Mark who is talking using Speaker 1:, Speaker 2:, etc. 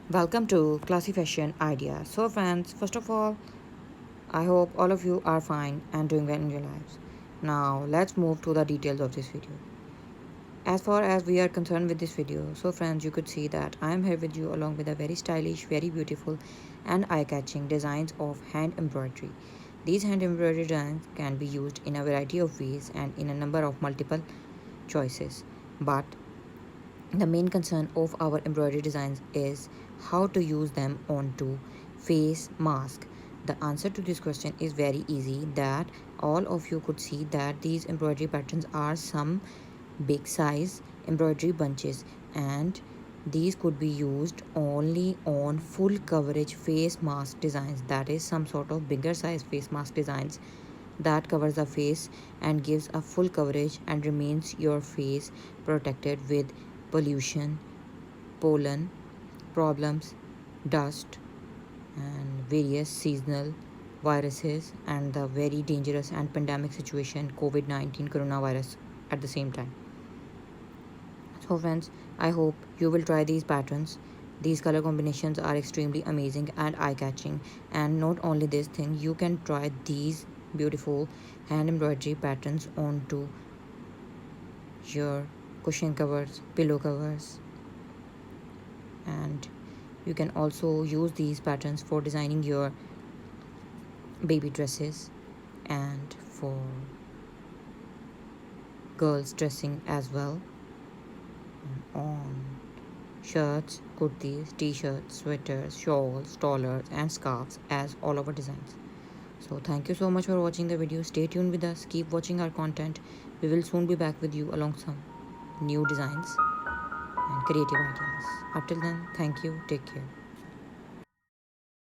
Speaker 1: Welcome to Classy Fashion Ideas. So, friends, first of all, I hope all of you are fine and doing well in your lives. Now, let's move to the details of this video. As far as we are concerned with this video, so friends, you could see that I am here with you along with a very stylish, very beautiful, and eye-catching designs of hand embroidery. These hand embroidery designs can be used in a variety of ways and in a number of multiple choices. But the main concern of our embroidery designs is how to use them onto face mask. The answer to this question is very easy, that all of you could see that these embroidery patterns are some big size embroidery bunches, and these could be used only on full coverage face mask designs, that is some sort of bigger size face mask designs that covers the face and gives a full coverage and remains your face protected with pollution, pollen problems, dust, and various seasonal viruses, and the very dangerous and pandemic situation COVID-19 coronavirus at the same time. So, friends, I hope you will try these patterns. These color combinations are extremely amazing and eye catching. And not only this thing, you can try these beautiful hand embroidery patterns onto your cushion covers, pillow covers, and you can also use these patterns for designing your baby dresses and for girls dressing as well, on shirts, kurtis, t-shirts, sweaters, shawls, stolers, and scarves as all our designs. So thank you so much for watching the video. Stay tuned with us. Keep watching our content. We will soon be back with you along some new designs and creative ideas. Until then, thank you. Take care.